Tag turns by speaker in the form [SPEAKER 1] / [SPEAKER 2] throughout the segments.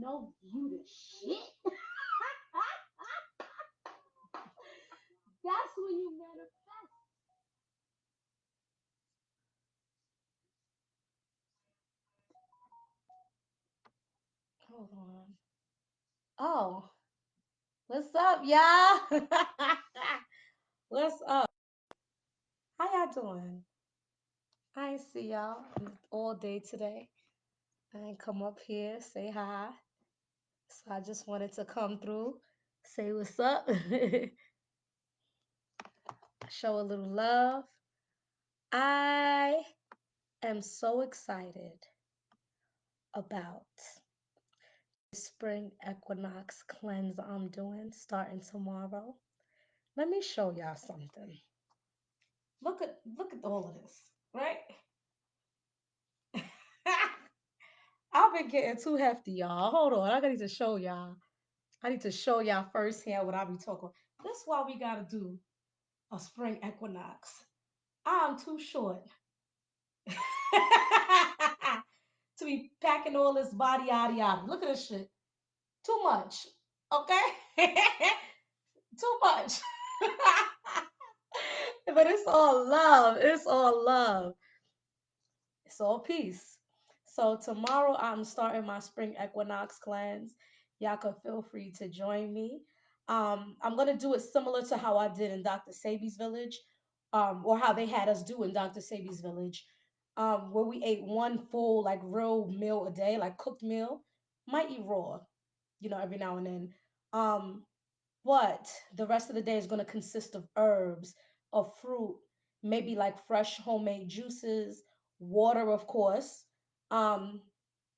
[SPEAKER 1] know you the shit, that's when you manifest. Hold on. Oh, what's up, y'all? What's up? How y'all doing? I ain't see y'all all day today. I ain't come up here, say hi. So I just wanted to come through, say what's up, show a little love. I am so excited about the spring equinox cleanse I'm doing starting tomorrow. Let me show y'all something. Look at all of this, right? I've been getting too hefty, y'all. Hold on, I need to show y'all. I need to show y'all firsthand what I be talking. That's why we gotta do a spring equinox. I'm too short to be packing all this body yada yada. Look at this shit. Too much. Okay? Too much. But it's all love. It's all love. It's all peace. So tomorrow I'm starting my spring equinox cleanse. Y'all can feel free to join me. I'm gonna do it similar to how I did in Dr. Sebi's village, or how they had us do in Dr. Sebi's village, where we ate one full like real meal a day, like cooked meal. Might eat raw, every now and then. Um, but the rest of the day is going to consist of herbs, of fruit, maybe like fresh homemade juices, water, of course. Um,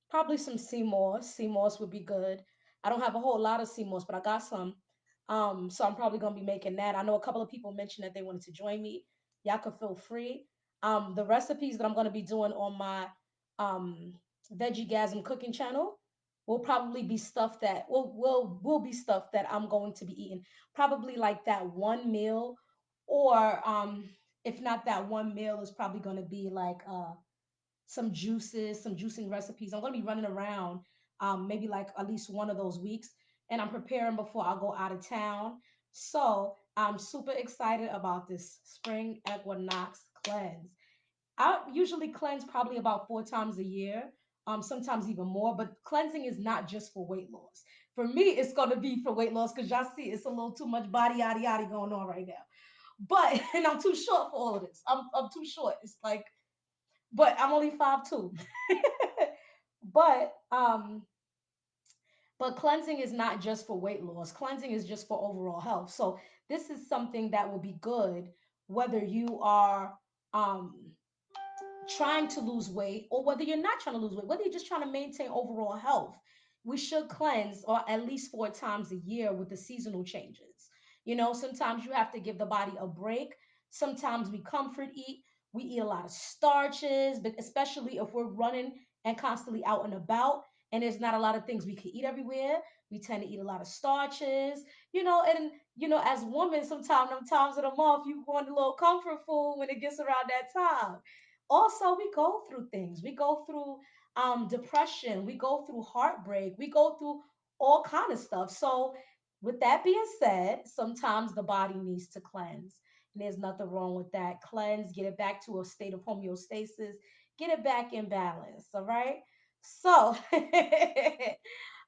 [SPEAKER 1] Probably some sea moss. Sea moss would be good. I don't have a whole lot of sea moss, but I got some. So I'm probably gonna be making that. I know a couple of people mentioned that they wanted to join me. Y'all can feel free. The recipes that I'm gonna be doing on my um Vegigasm cooking channel will probably be stuff that will be stuff that I'm going to be eating. Probably like that one meal, or if not that one meal, is probably gonna be like some juices, some juicing recipes. I'm going to be running around maybe like at least one of those weeks, and I'm preparing before I go out of town. So I'm super excited about this spring equinox cleanse. I usually cleanse probably about 4 times a year, sometimes even more, but cleansing is not just for weight loss. For me, it's going to be for weight loss because y'all see it's a little too much body yada yada going on right now. But, and I'm too short for all of this. I'm too short. It's like, but I'm only 5'2". but but cleansing is not just for weight loss. Cleansing is just for overall health. So this is something that will be good whether you are um trying to lose weight or whether you're not trying to lose weight, whether you're just trying to maintain overall health. We should cleanse or at least 4 times a year with the seasonal changes. Sometimes you have to give the body a break. Sometimes we comfort eat. We eat a lot of starches, but especially if we're running and constantly out and about and there's not a lot of things we can eat everywhere. We tend to eat a lot of starches, and as women, sometimes them times of the month you want a little comfort food when it gets around that time. Also, we go through things. We go through depression. We go through heartbreak. We go through all kind of stuff. So with that being said, sometimes the body needs to cleanse, and there's nothing wrong with that. Cleanse, get it back to a state of homeostasis, get it back in balance. All right. So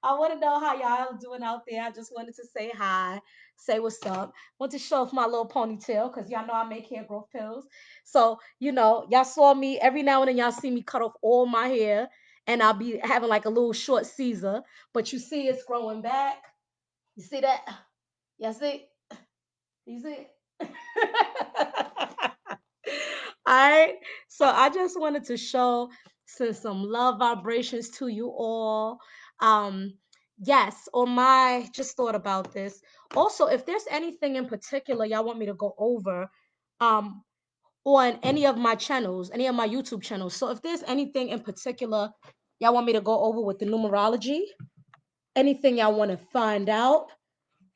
[SPEAKER 1] I want to know how y'all are doing out there. I just wanted to say hi, say what's up. Want to show off my little ponytail because y'all know I make hair growth pills. So, y'all saw me every now and then, y'all see me cut off all my hair, and I'll be having like a little short Caesar, but you see it's growing back. You see that? You see? You see? All right. So I just wanted to send some love vibrations to you all. Um, yes, on my just thought about this. Also, if there's anything in particular y'all want me to go over, um, on any of my channels, any of my YouTube channels. So if there's anything in particular y'all want me to go over with the numerology, anything y'all want to find out,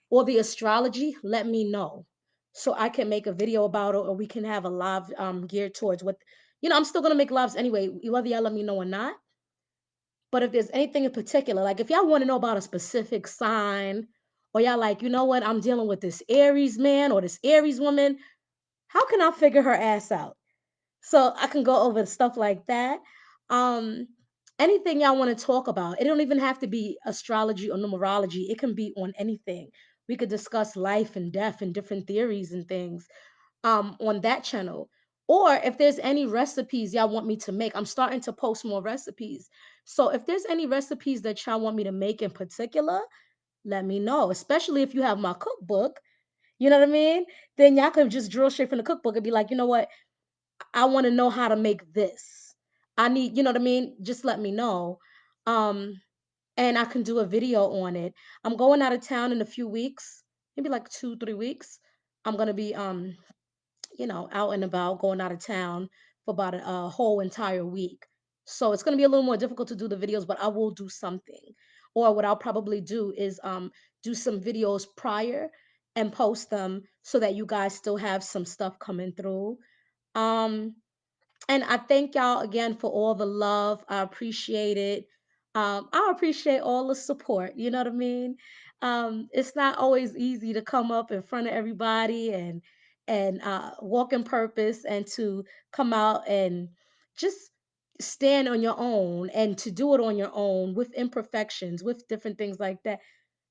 [SPEAKER 1] or the astrology, let me know so I can make a video about it, or we can have a live geared towards what I'm still gonna make lives anyway, whether y'all let me know or not. But if there's anything in particular, like if y'all want to know about a specific sign, or y'all like, you know what, I'm dealing with this Aries man or this Aries woman, how can I figure her ass out? So I can go over stuff like that. Um, Anything y'all want to talk about. It don't even have to be astrology or numerology. It can be on anything. We could discuss life and death and different theories and things on that channel. Or if there's any recipes y'all want me to make, I'm starting to post more recipes. So if there's any recipes that y'all want me to make in particular, let me know. Especially if you have my cookbook, you know what I mean? Then y'all can just drill straight from the cookbook and be like, you know what? I want to know how to make this. I need, you know what I mean? Just let me know. Um, and I can do a video on it. I'm going out of town in a few weeks, maybe like 2, 3 weeks. I'm gonna be out and about, going out of town for about a whole entire week. So it's going to be a little more difficult to do the videos, but I will do something. Or what I'll probably do is do some videos prior and post them so that you guys still have some stuff coming through. Um, and I thank y'all again for all the love. I appreciate it. I appreciate all the support. You know what I mean? It's not always easy to come up in front of everybody and walk in purpose and to come out and just stand on your own and to do it on your own with imperfections, with different things like that.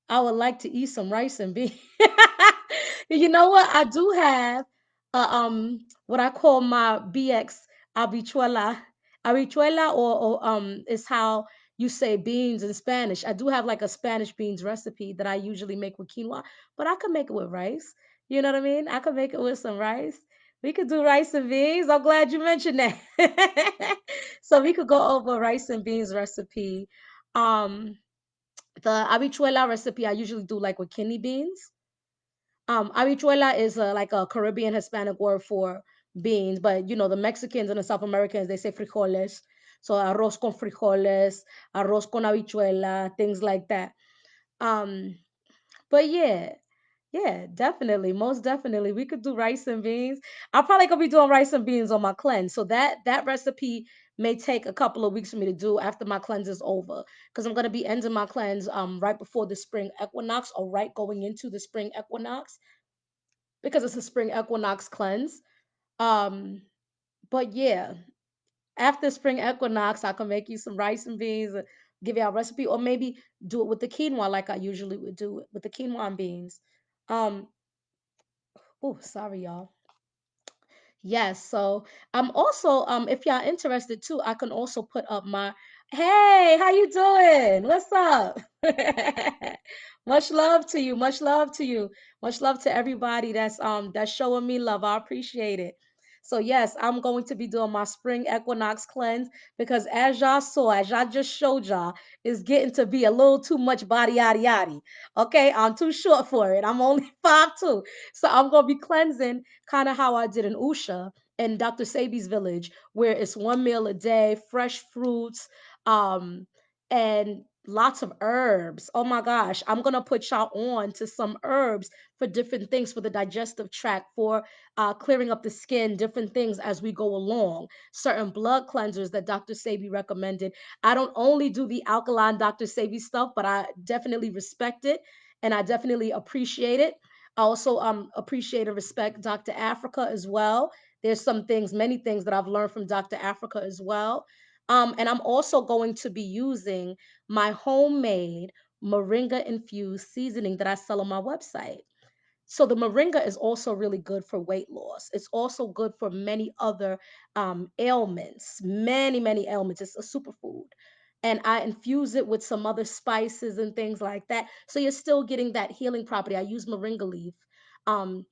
[SPEAKER 1] I would like to eat some rice and beans. You know what? I do have what I call my BX habichuela. Habichuela or is how you say beans in Spanish. I do have like a Spanish beans recipe that I usually make with quinoa, but I could make it with rice. You know what I mean? I could make it with some rice. We could do rice and beans. I'm glad you mentioned that. So we could go over rice and beans recipe. Um, the habichuela recipe I usually do like with kidney beans. Habichuela is like a Caribbean Hispanic word for beans, but you know, the Mexicans and the South Americans, they say frijoles. So arroz con frijoles, arroz con habichuela, things like that. Um, but yeah, definitely, most definitely. We could do rice and beans. I'm probably gonna be doing rice and beans on my cleanse. So that recipe may take a couple of weeks for me to do after my cleanse is over. Because I'm gonna be ending my cleanse right before the spring equinox or right going into the spring equinox because it's a spring equinox cleanse. Um, but yeah, after spring equinox, I can make you some rice and beans, give you a recipe, or maybe do it with the quinoa like I usually would do it with the quinoa and beans. Um, oh, sorry, y'all. Yes, so I'm also if y'all interested too, I can also put up my hey, how you doing? What's up? Much love to you, much love to you, much love to everybody that's showing me love. I appreciate it. So yes, I'm going to be doing my spring equinox cleanse because as y'all saw, as y'all just showed y'all, it's getting to be a little too much body yaddy yaddy. Okay, I'm too short for it. I'm only 5'2". So I'm gonna be cleansing kind of how I did in Usha and Dr. Sebi's village, where it's one meal a day, fresh fruits, um, and lots of herbs. Oh my gosh, I'm gonna put y'all on to some herbs for different things for the digestive tract, for clearing up the skin, different things as we go along. Certain blood cleansers that Dr. Sebi recommended. I don't only do the alkaline Dr. Sebi stuff, but I definitely respect it and I definitely appreciate it. I also appreciate and respect Dr. Africa as well. There's some things, many things that I've learned from Dr. Africa as well. And I'm also going to be using my homemade moringa infused seasoning that I sell on my website. So the moringa is also really good for weight loss. It's also good for many other ailments, many ailments. It's a superfood. And I infuse it with some other spices and things like that. So you're still getting that healing property. I use um,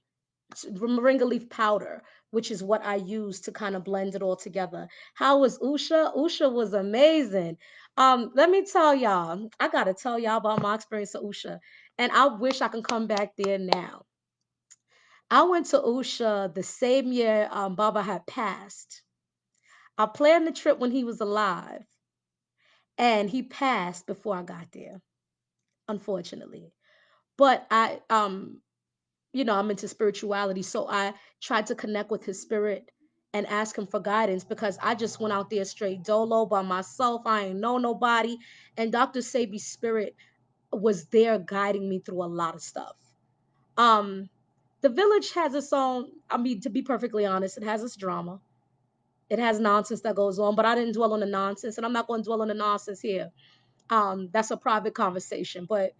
[SPEAKER 1] moringa leaf powder, which is what I use to kind of blend it all together. How was Usha? Usha was amazing. Let me tell y'all, I gotta tell y'all about my experience at Usha. And I wish I can come back there now. I went to Usha the same year Baba had passed. I planned the trip when he was alive, and he passed before I got there, unfortunately. But I'm into spirituality, so I tried to connect with his spirit and ask him for guidance, because I just went out there straight dolo by myself. I ain't know nobody. And Dr. Sebi's spirit was there guiding me through a lot of stuff. Um, the village has its own, I mean, to be perfectly honest, it has its drama. It has nonsense that goes on, but I didn't dwell on the nonsense, and I'm not going to dwell on the nonsense here. That's a private conversation. But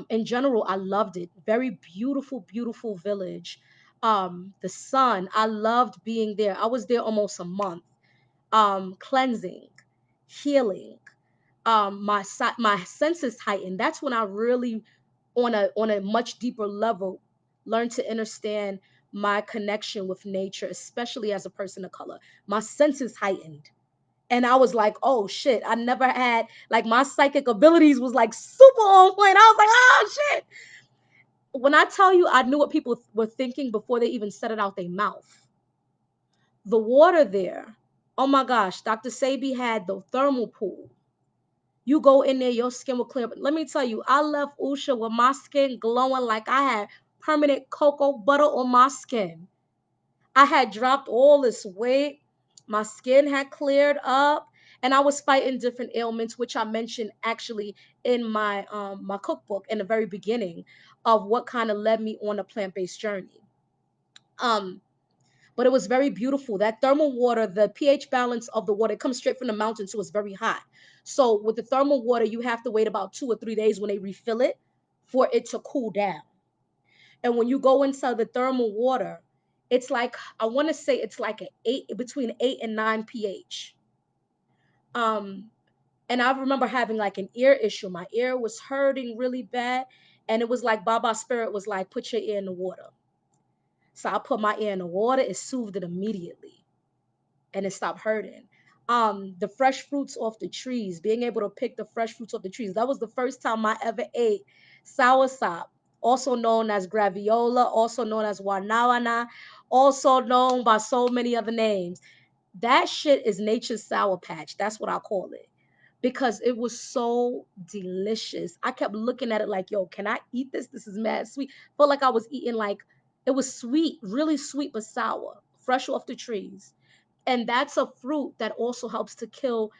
[SPEAKER 1] in general, I loved it. Very beautiful, beautiful village. The sun, I loved being there. I was there almost a month. Cleansing, healing. My senses heightened. That's when I really, on a much deeper level, learned to understand my connection with nature, especially as a person of color. My senses heightened. And I was like, oh shit, I never had, like, my psychic abilities was like super on point. I was like, oh shit. When I tell you, I knew what people were thinking before they even said it out their mouth. The water there, oh my gosh, Dr. Sebi had the thermal pool. You go in there, your skin will clear. But let me tell you, I left Usha with my skin glowing like I had permanent cocoa butter on my skin. I had dropped all this weight. My skin had cleared up, and I was fighting different ailments, which I mentioned actually in my cookbook in the very beginning of what kind of led me on a plant-based journey. Um, but it was very beautiful. That thermal water, the pH balance of the water, it comes straight from the mountain, so it's very hot. So with the thermal water, you have to wait about 2 or 3 days when they refill it for it to cool down. And when you go inside the thermal water, it's like, I want to say it's like an eight, between 8 and 9 pH. Um, and I remember having like an ear issue. My ear was hurting really bad, and it was like Baba's spirit was like, put your ear in the water. So I put my ear in the water. It soothed it immediately, and it stopped hurting. The fresh fruits off the trees, being able to pick the fresh fruits off the trees. That was the first time I ever ate soursop, also known as graviola, also known as wanawana, also known by so many other names. That shit is nature's sour patch. That's what I call it. Because it was so delicious. I kept looking at it like, yo, can I eat this? This is mad sweet. Felt like I was eating, like, it was sweet, really sweet but sour, fresh off the trees. And that's a fruit that also helps to kill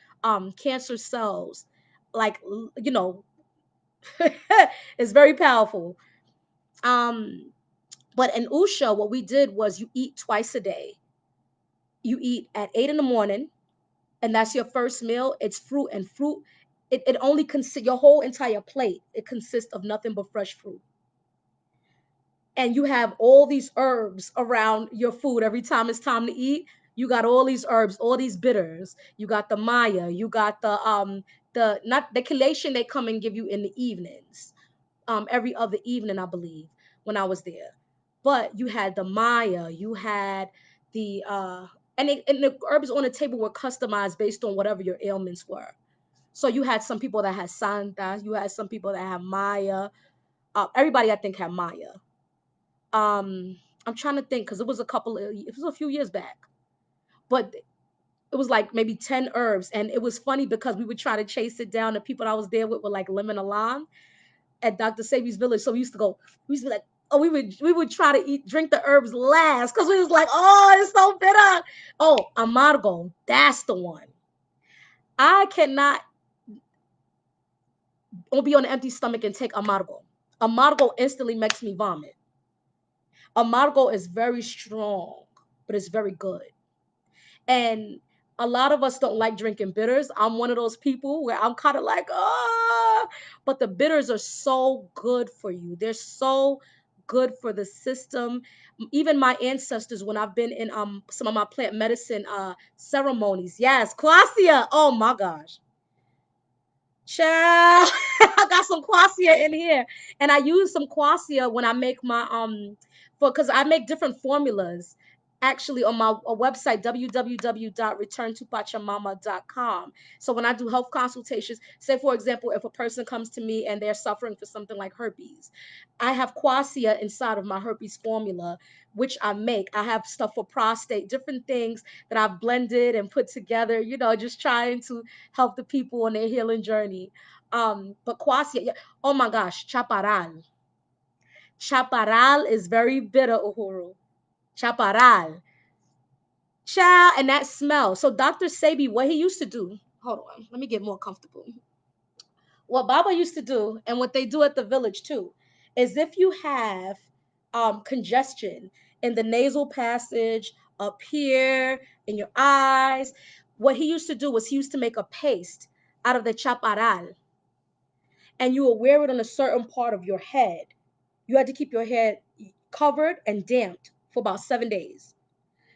[SPEAKER 1] cancer cells. Like, you know, it's very powerful. Um, but in Usha, what we did was you eat twice a day. You eat at 8 in the morning, and that's your first meal. It's fruit, and fruit. It only consists, your whole entire plate. It consists of nothing but fresh fruit. And you have all these herbs around your food every time it's time to eat. You got all these herbs, all these bitters. You got the Maya. You got the not the collation they come and give you in the evenings. Every other evening, I believe, when I was there. But you had the Maya. You had the and the herbs on the table were customized based on whatever your ailments were. So you had some people that had Santa. You had some people that had Maya. Everybody, I think, had Maya. I'm trying to think, because it was a few years back, but it was like maybe 10 herbs. And it was funny because we would try to chase it down. The people I was there with were like lemon alarm at Dr. Sebi's village. So we used to be like, oh, we would try to drink the herbs last because we was like, oh, it's so bitter. Oh, amargo, that's the one. I cannot be on an empty stomach and take amargo. Amargo instantly makes me vomit. Amargo is very strong, but it's very good. And a lot of us don't like drinking bitters. I'm one of those people where I'm kind of like, ah, but the bitters are so good for you. They're so good for the system. Even my ancestors, when I've been in some of my plant medicine ceremonies, yes, quassia. Oh my gosh. Child, I got some quassia in here, and I use some quassia when I make my for because I make different formulas actually on my website www.returntopachamama.com. So when I do health consultations, say for example, if a person comes to me and they're suffering for something like herpes, I have quassia inside of my herpes formula, which I make. I have stuff for prostate, different things that I've blended and put together. Just trying to help the people on their healing journey. But quassia, yeah. Oh my gosh, chaparral. Chaparral is very bitter, Uhuru. Chaparral. Child, and that smell. So Dr. Sebi, what he used to do, hold on, let me get more comfortable. What Baba used to do, and what they do at the village too, is if you have congestion in the nasal passage, up here, in your eyes, what he used to do was he used to make a paste out of the chaparral, and you will wear it on a certain part of your head. You had to keep your head covered and damped for about 7 days.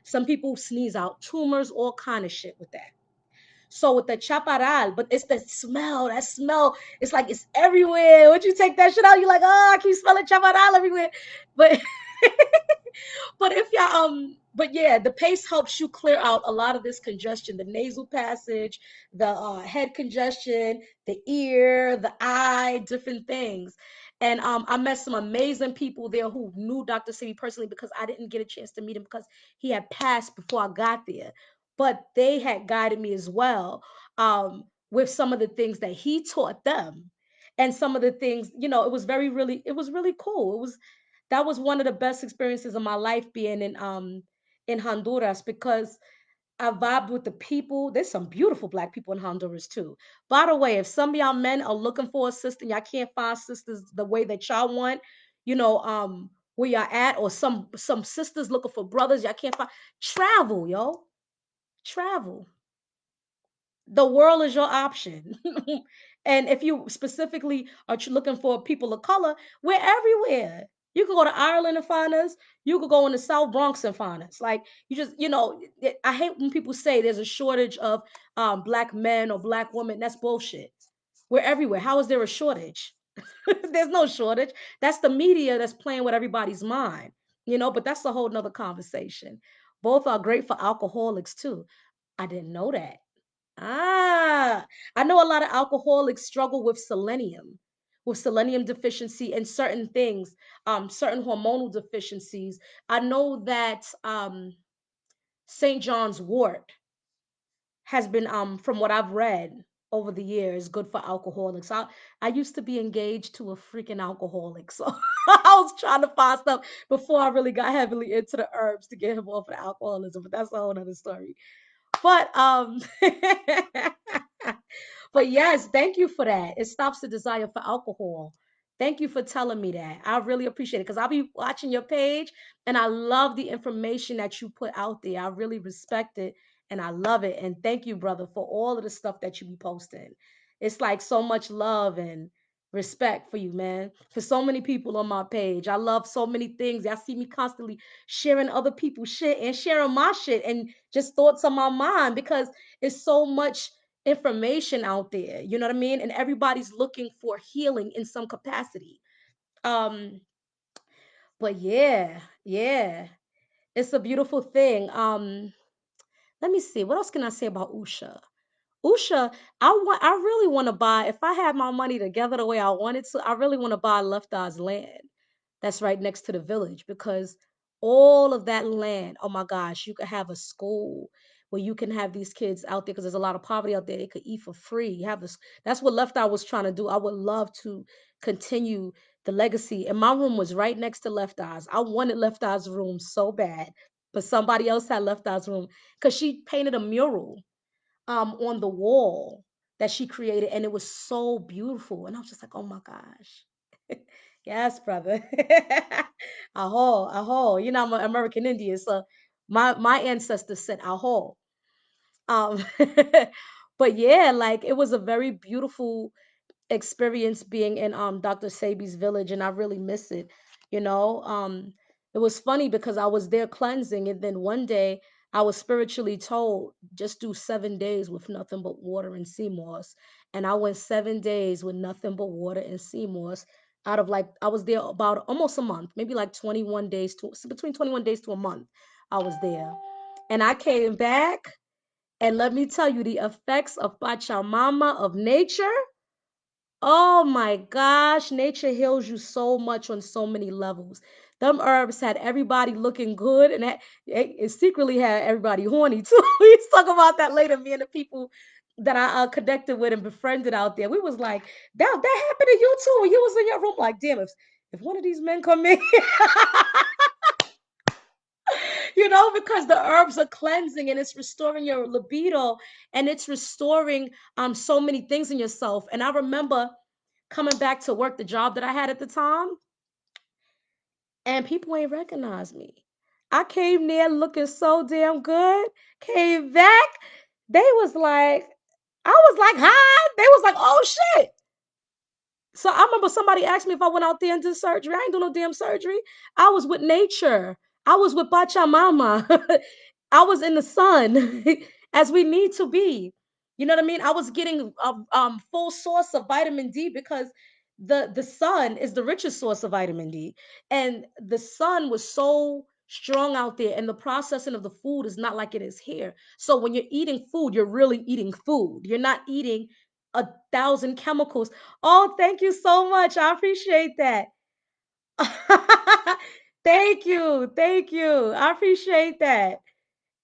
[SPEAKER 1] Some people sneeze out tumors, all kind of shit with that. So with the chaparral, but it's the smell. That smell, it's like it's everywhere. Once you take that shit out, you're like, oh, I keep smelling chaparral everywhere. But but if y'all but yeah, the paste helps you clear out a lot of this congestion, the nasal passage, the head congestion, the ear, the eye, different things. And I met some amazing people there who knew Dr. Sebi personally, because I didn't get a chance to meet him because he had passed before I got there. But they had guided me as well, with some of the things that he taught them, and some of the things, it was it was really cool. That was one of the best experiences of my life, being in Honduras, because I vibed with the people. There's some beautiful black people in Honduras too. By the way, if some of y'all men are looking for a sister, and y'all can't find sisters the way that y'all want, where y'all at, or some sisters looking for brothers y'all can't find, travel, yo. Travel. The world is your option. And if you specifically are looking for people of color, we're everywhere. You could go to Ireland and find us. You could go in the South Bronx and find us. Like, you just, I hate when people say there's a shortage of black men or black women. That's bullshit. We're everywhere. How is there a shortage? There's no shortage. That's the media that's playing with everybody's mind, but that's a whole nother conversation. Both are great for alcoholics too. I didn't know that. Ah, I know a lot of alcoholics struggle with selenium deficiency and certain things, certain hormonal deficiencies. I know that St. John's wort has been, from what I've read over the years, good for alcoholics. I used to be engaged to a freaking alcoholic, so I was trying to find stuff before I really got heavily into the herbs to get him off of alcoholism. But that's a whole other story. But but yes, thank you for that. It stops the desire for alcohol. Thank you for telling me that. I really appreciate it, because I'll be watching your page, and I love the information that you put out there. I really respect it, and I love it. And thank you, brother, for all of the stuff that you be posting. It's like so much love and respect for you, man. For so many people on my page. I love so many things. Y'all see me constantly sharing other people's shit and sharing my shit and just thoughts on my mind, because it's so much information out there, you know what I mean? And everybody's looking for healing in some capacity. Um, but yeah, yeah, it's a beautiful thing. Let me see, what else can I say about Usha? Usha, I really want to buy, if I had my money together the way I wanted to, I really want to buy Left Eye's land that's right next to the village, because all of that land, oh my gosh, you could have a school where you can have these kids out there, because there's a lot of poverty out there. They could eat for free. You have this. That's what Left Eye was trying to do. I would love to continue the legacy. And my room was right next to Left Eye's. I wanted Left Eye's room so bad, but somebody else had Left Eye's room, because she painted a mural on the wall that she created, and it was so beautiful. And I was just like, oh my gosh. Yes, brother. Aho, aho. I'm an American Indian, so my ancestors said aho. Um, but yeah, like it was a very beautiful experience being in Dr. Sebi's village, and I really miss it. You know, it was funny because I was there cleansing, and then one day I was spiritually told just do 7 days with nothing but water and sea moss, and I went 7 days with nothing but water and sea moss. Out of, like, I was there about almost a month, maybe like 21 days to between 21 days to a month. I was there, and I came back, and let me tell you, the effects of Pachamama, of nature. Oh my gosh, nature heals you so much on so many levels. Them herbs had everybody looking good, and it secretly had everybody horny too. We talk about that later. Me and the people that I connected with and befriended out there, we was like, that happened to you too when you was in your room. Like, damn, if one of these men come in, because the herbs are cleansing and it's restoring your libido and it's restoring so many things in yourself. And I remember coming back to work the job that I had at the time, and people ain't recognize me. I came there looking so damn good. Came back, they was like, I was like, hi. They was like, oh shit. So I remember somebody asked me if I went out there and did surgery. I ain't do no damn surgery. I was with nature. I was with Pachamama. I was in the sun as we need to be. You know what I mean? I was getting a full source of vitamin D because the sun is the richest source of vitamin D. And the sun was so strong out there, and the processing of the food is not like it is here. So when you're eating food, you're really eating food. You're not eating 1,000 chemicals. Oh, thank you so much. I appreciate that. Thank you. Thank you. I appreciate that.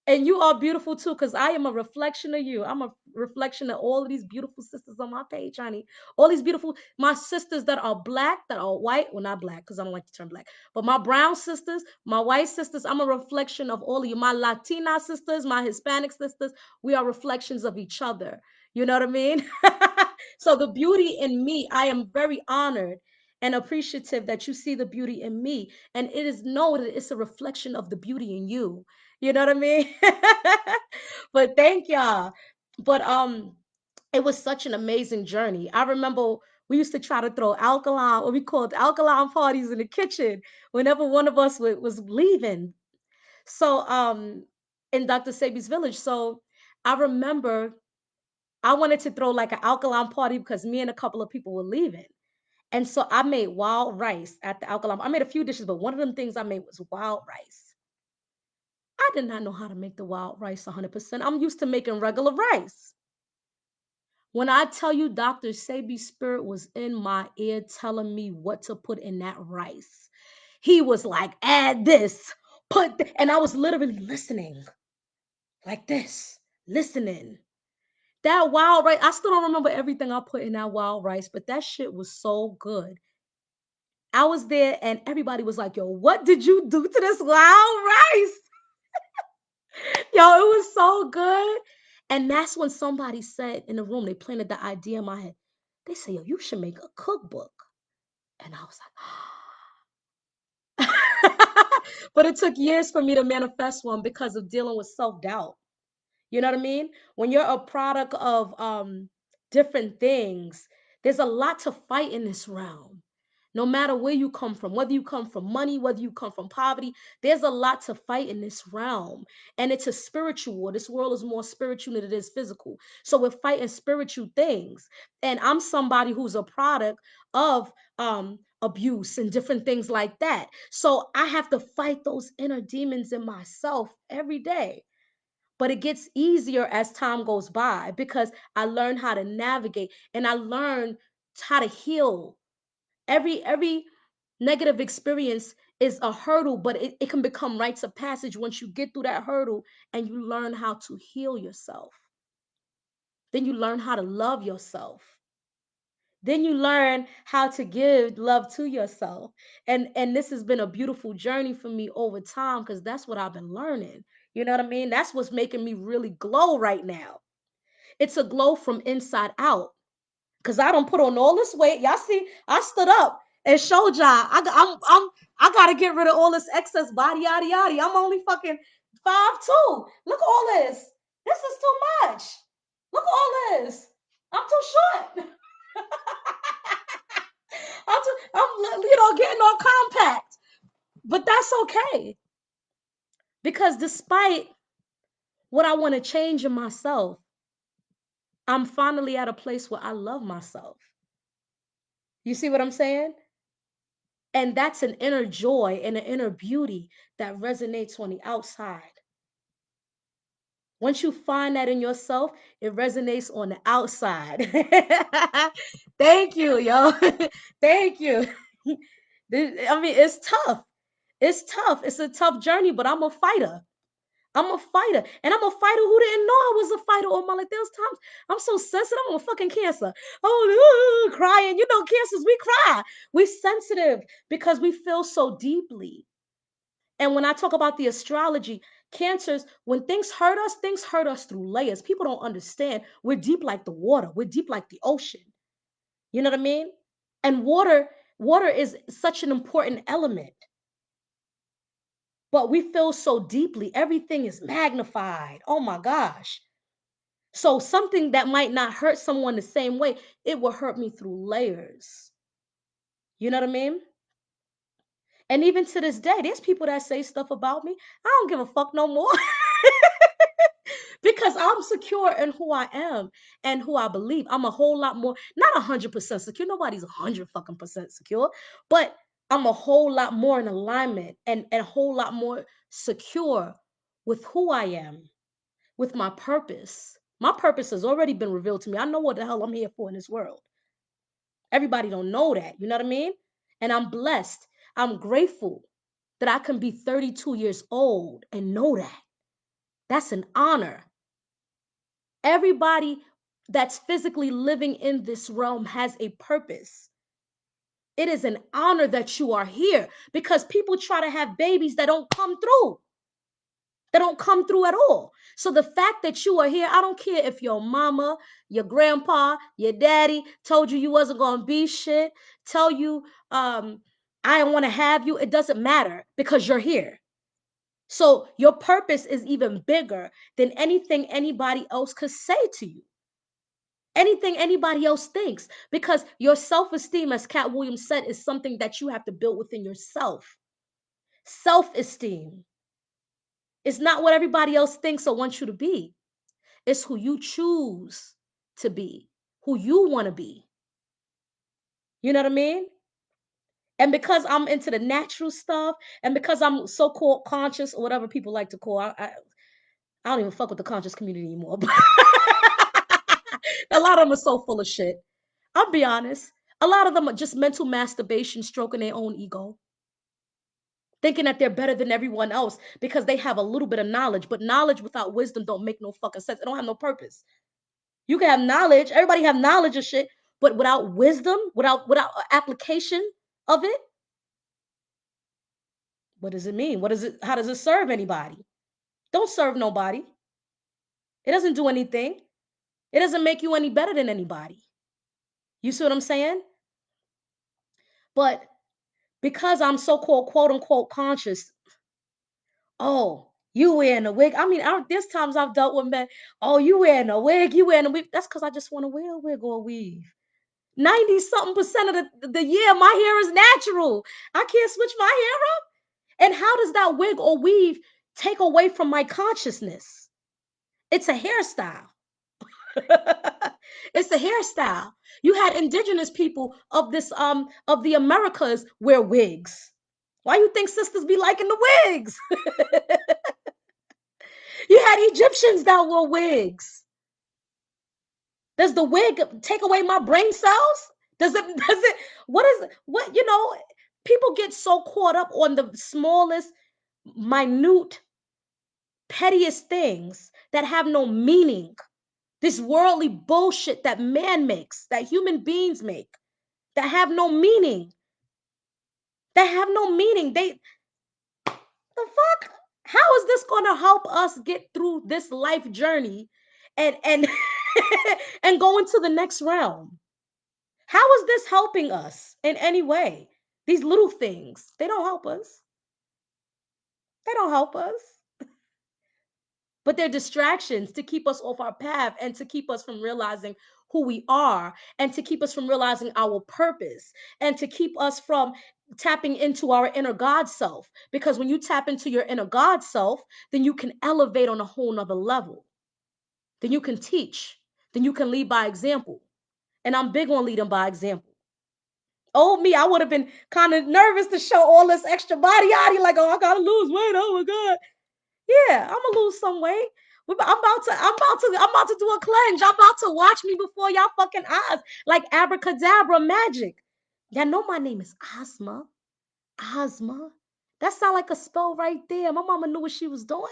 [SPEAKER 1] And you are beautiful too, because I am a reflection of you. I'm a reflection of all of these beautiful sisters on my page, honey. All these beautiful, my sisters that are black, that are white. Well, not black, because I don't like the term black, but my brown sisters, my white sisters, I'm a reflection of all of you. My Latina sisters, my Hispanic sisters, we are reflections of each other. You know what I mean? So the beauty in me, I am very honored and appreciative that you see the beauty in me. And it is know that it's a reflection of the beauty in you. You know what I mean? But thank y'all. But it was such an amazing journey. I remember we used to try to throw alkaline, what we called alkaline parties in the kitchen whenever one of us was leaving. So in Dr. Sebi's village. So I remember I wanted to throw like an alkaline party because me and a couple of people were leaving. And so I made wild rice at the alkaline. I made a few dishes, but one of them things I made was wild rice. I did not know how to make the wild rice 100%. I'm used to making regular rice. When I tell you Dr. Sebi's spirit was in my ear telling me what to put in that rice, he was like, add this, and I was literally listening like this, listening. That wild rice, I still don't remember everything I put in that wild rice, but that shit was so good. I was there and everybody was like, yo, what did you do to this wild rice? Yo, it was so good. And that's when somebody said in the room, they planted the idea in my head. They say, yo, you should make a cookbook. And I was like, but it took years for me to manifest one because of dealing with self-doubt. You know what I mean? When you're a product of different things, there's a lot to fight in this realm. No matter where you come from, whether you come from money, whether you come from poverty, there's a lot to fight in this realm. And it's a spiritual war. This world is more spiritual than it is physical. So we're fighting spiritual things. And I'm somebody who's a product of abuse and different things like that. So I have to fight those inner demons in myself every day, but it gets easier as time goes by because I learn how to navigate and I learn how to heal. Every negative experience is a hurdle, but it can become rites of passage once you get through that hurdle and you learn how to heal yourself. Then you learn how to love yourself. Then you learn how to give love to yourself. And this has been a beautiful journey for me over time because that's what I've been learning. You know what I mean? That's what's making me really glow right now. It's a glow from inside out. Cause I don't put on all this weight. Y'all see, I stood up and showed y'all. I gotta get rid of all this excess body, yada yada. I'm only fucking 5'2". Look at all this. This is too much. Look at all this. I'm too short. I'm getting all compact. But that's okay. Because despite what I want to change in myself, I'm finally at a place where I love myself. You see what I'm saying? And that's an inner joy and an inner beauty that resonates on the outside. Once you find that in yourself, it resonates on the outside. Thank you, yo. Thank you. I mean, it's tough. It's tough. It's a tough journey, but I'm a fighter. I'm a fighter. And I'm a fighter who didn't know I was a fighter all my life. There's times I'm so sensitive. I'm a fucking cancer. Oh, crying. Cancers, we cry. We sensitive because we feel so deeply. And when I talk about the astrology, cancers, when things hurt us through layers. People don't understand. We're deep like the water. We're deep like the ocean. You know what I mean? And water is such an important element. But we feel so deeply. Everything is magnified. Oh my gosh. So something that might not hurt someone the same way, it will hurt me through layers. You know what I mean? And even to this day, there's people that say stuff about me. I don't give a fuck no more. Because I'm secure in who I am and who I believe. I'm a whole lot more, not 100% secure. Nobody's 100 fucking percent secure, but I'm a whole lot more in alignment and a whole lot more secure with who I am, with my purpose. My purpose has already been revealed to me. I know what the hell I'm here for in this world. Everybody don't know that. You know what I mean? And I'm blessed. I'm grateful that I can be 32 years old and know that. That's an honor. Everybody that's physically living in this realm has a purpose. It is an honor that you are here because people try to have babies that don't come through. They don't come through at all. So the fact that you are here, I don't care if your mama, your grandpa, your daddy told you wasn't going to be shit, tell you I don't want to have you, it doesn't matter because you're here. So your purpose is even bigger than anything anybody else could say to you. Anything anybody else thinks, because your self-esteem, as Cat Williams said, is something that you have to build within yourself. Self-esteem is not what everybody else thinks or wants you to be. It's who you choose to be, who you want to be. You know what I mean? And because I'm into the natural stuff, and because I'm so-called conscious, or whatever people like to call, I don't even fuck with the conscious community anymore. A lot of them are so full of shit. I'll be honest. A lot of them are just mental masturbation, stroking their own ego, thinking that they're better than everyone else because they have a little bit of knowledge. But knowledge without wisdom don't make no fucking sense. It don't have no purpose. You can have knowledge. Everybody have knowledge of shit, but without wisdom, without application of it, what does it mean? What does it? How does it serve anybody? Don't serve nobody. It doesn't do anything. It doesn't make you any better than anybody. You see what I'm saying? But because I'm so-called quote unquote conscious, oh, you wearing a wig. I mean, there's times I've dealt with men. Oh, you wearing a wig, you wearing a wig. That's because I just want to wear a wig or a weave. 90 something percent of the year, my hair is natural. I can't switch my hair up. And how does that wig or weave take away from my consciousness? It's a hairstyle. It's a hairstyle. You had indigenous people of this of the Americas wear wigs. Why you think sisters be liking the wigs? You had Egyptians that wore wigs. Does the wig take away my brain cells? What is, what, people get so caught up on the smallest, minute, pettiest things that have no meaning. This worldly bullshit that man makes, that human beings make, that have no meaning. That have no meaning. The fuck? How is this gonna help us get through this life journey and and go into the next realm? How is this helping us in any way? These little things, they don't help us. They don't help us. But they're distractions to keep us off our path and to keep us from realizing who we are and to keep us from realizing our purpose and to keep us from tapping into our inner God self. Because when you tap into your inner God self, then you can elevate on a whole nother level. Then you can teach. Then you can lead by example. And I'm big on leading by example. Oh, me, I would have been kind of nervous to show all this extra body out. Like, oh, I gotta lose weight. Oh my God. Yeah, I'm gonna lose some weight. I'm about to do a cleanse. Y'all about to watch me before y'all fucking eyes, like abracadabra magic. Y'all know my name is Ozma. Ozma. That sound like a spell right there. My mama knew what she was doing.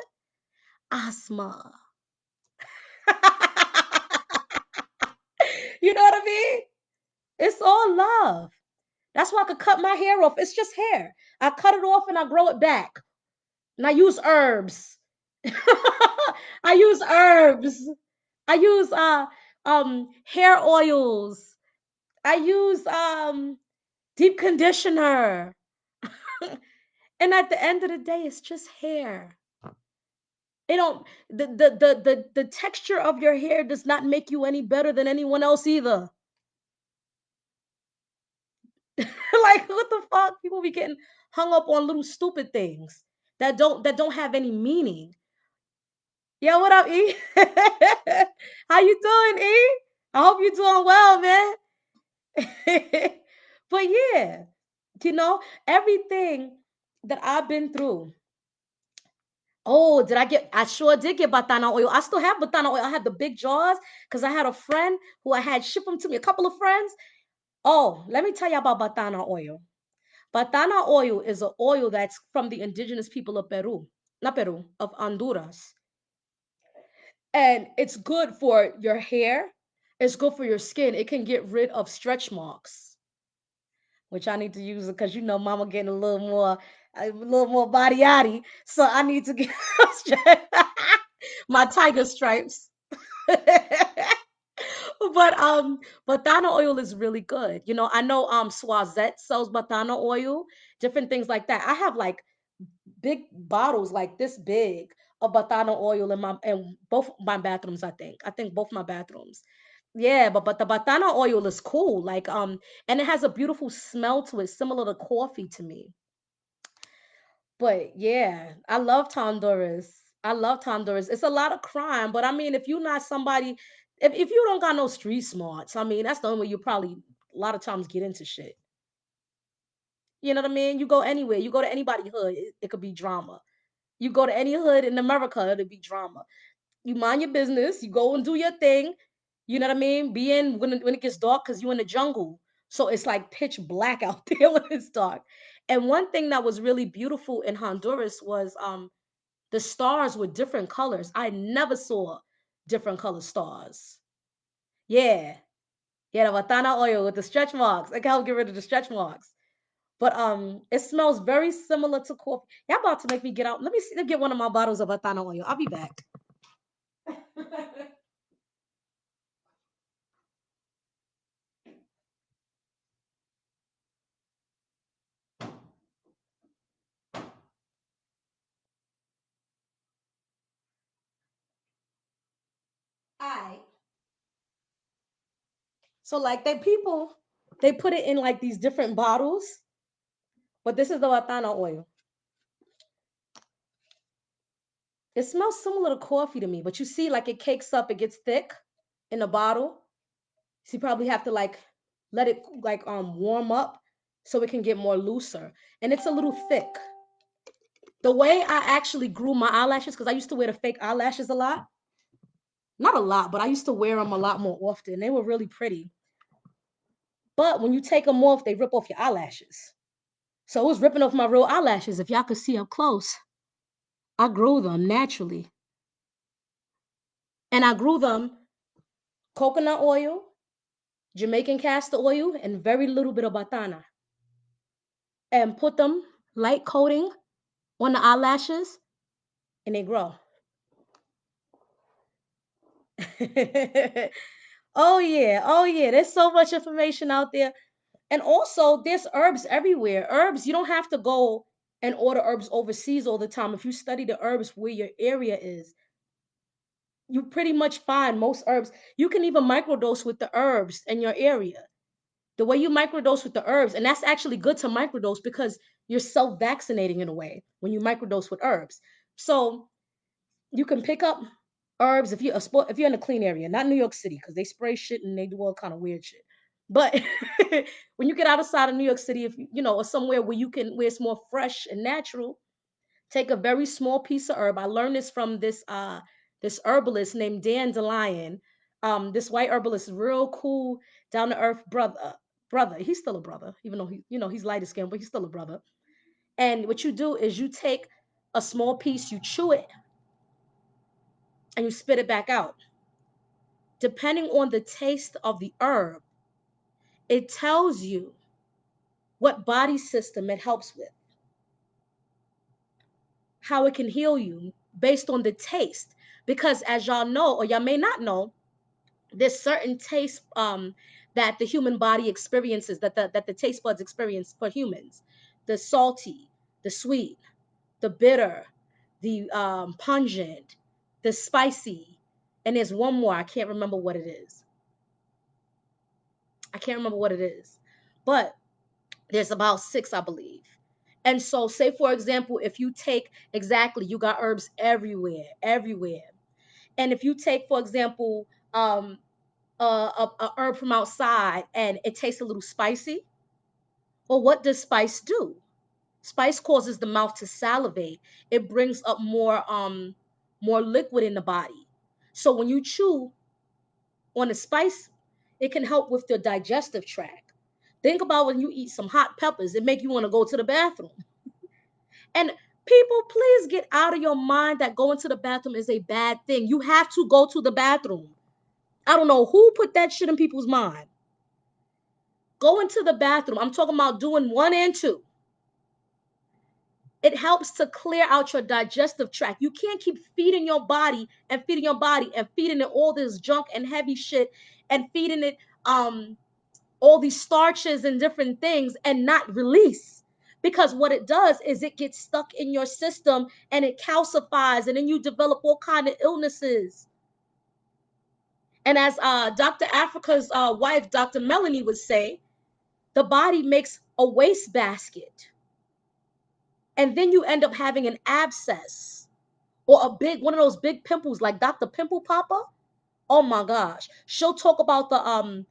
[SPEAKER 1] Ozma. You know what I mean? It's all love. That's why I could cut my hair off. It's just hair. I cut it off and I grow it back. And I use herbs. I use herbs. I use hair oils. I use deep conditioner. And at the end of the day, it's just hair. It don't the texture of your hair does not make you any better than anyone else either. Like what the fuck? People be getting hung up on little stupid things that don't have any meaning. Yo, what up, E? How you doing, E? I hope you're doing well, man. But yeah, you know, everything that I've been through. Oh, I sure did get batana oil. I still have batana oil. I have the big jars because I had a friend who I had ship them to me, a couple of friends. Oh, let me tell you about batana oil. Batana oil is an oil that's from the indigenous people of Peru, not Peru, of Honduras. And it's good for your hair. It's good for your skin. It can get rid of stretch marks, which I need to use it because you know Mama getting a little more body yaddy. So I need to get my tiger stripes. But batana oil is really good. You know, I know Swazette sells batana oil, different things like that. I have like big bottles like this big of batana oil in both my bathrooms, I think. I think both my bathrooms. Yeah, but the batana oil is cool. Like and it has a beautiful smell to it, similar to coffee to me. But yeah, I love Honduras. I love Honduras. It's a lot of crime, but I mean, if you're not somebody, if you don't got no street smarts, I mean, that's the only way you probably a lot of times get into shit. You know what I mean? You go anywhere, you go to anybody hood, it could be drama. You go to any hood in America, it'll be drama. You mind your business, you go and do your thing. You know what I mean? Be in when it gets dark because you're in the jungle. So it's like pitch black out there when it's dark. And one thing that was really beautiful in Honduras was the stars were different colors. I never saw different color stars. Yeah. Yeah, the Watana oil with the stretch marks. It can help get rid of the stretch marks. But it smells very similar to coffee. Y'all about to make me get out. Let me see to get one of my bottles of Watana oil. I'll be back. Alright. So like they put it in like these different bottles, but this is the Watana oil. It smells similar to coffee to me, but you see like it cakes up, it gets thick in the bottle. So you probably have to like let it like warm up so it can get more looser. And it's a little thick. The way I actually grew my eyelashes, because I used to wear the fake eyelashes a lot. Not a lot, but I used to wear them a lot more often. They were really pretty. But when you take them off, they rip off your eyelashes. So it was ripping off my real eyelashes. If y'all could see up close, I grew them naturally. And I grew them coconut oil, Jamaican castor oil, and very little bit of batana. And put them light coating on the eyelashes and they grow. Oh yeah, oh yeah. There's so much information out there. And also there's herbs everywhere. Herbs, you don't have to go and order herbs overseas all the time. If you study the herbs where your area is, you pretty much find most herbs. You can even microdose with the herbs in your area. The way you microdose with the herbs, and that's actually good to microdose because you're self-vaccinating in a way when you microdose with herbs. So you can pick up herbs if you're in a clean area, not New York City, because they spray shit and they do all kind of weird shit. But when you get outside of New York City, if you know, or somewhere where it's more fresh and natural, take a very small piece of herb. I learned this from this herbalist named Dan DeLion. This white herbalist, real cool, down to earth brother. He's still a brother, even though he's lighter skinned, but he's still a brother. And what you do is you take a small piece, you chew it, and you spit it back out. Depending on the taste of the herb, it tells you what body system it helps with. how it can heal you based on the taste. Because as y'all know, or y'all may not know, there's certain taste that the human body experiences, that the taste buds experience for humans. The salty, the sweet, the bitter, the pungent, the spicy, and there's one more. I can't remember what it is. I can't remember what it is. But there's about six, I believe. And so, say for example, if you take exactly, you got herbs everywhere, everywhere. And if you take, for example, a herb from outside and it tastes a little spicy, well, what does spice do? Spice causes the mouth to salivate. It brings up more liquid in the body. So when you chew on the spice, it can help with the digestive tract. Think about when you eat some hot peppers, it make you want to go to the bathroom. And people, please get out of your mind that going to the bathroom is a bad thing. You have to go to the bathroom. I don't know who put that shit in people's mind. Go into the bathroom. I'm talking about doing one and two. It helps to clear out your digestive tract. You can't keep feeding your body and feeding your body and feeding it all this junk and heavy shit and feeding it all these starches and different things and not release. Because what it does is it gets stuck in your system and it calcifies and then you develop all kind of illnesses. And as Dr. Africa's wife, Dr. Melanie, would say, the body makes a waste basket. And then you end up having an abscess or a big one of those big pimples like Dr. Pimple Popper. Oh my gosh. She'll talk about the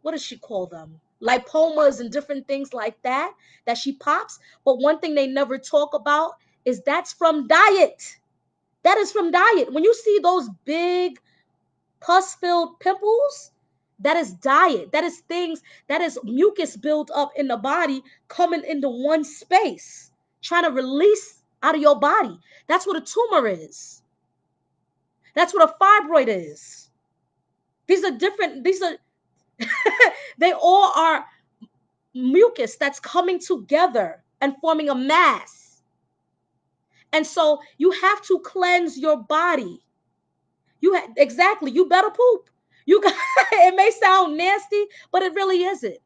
[SPEAKER 1] what does she call them? Lipomas and different things like that she pops. But one thing they never talk about is that's from diet. That is from diet. When you see those big pus-filled pimples, that is diet. That is things, that is mucus built up in the body coming into one space, trying to release out of your body. That's what a tumor is. That's what a fibroid is. These are different, these are, they all are mucus that's coming together and forming a mass. And so you have to cleanse your body. Exactly, you better poop. You got it may sound nasty, but it really isn't.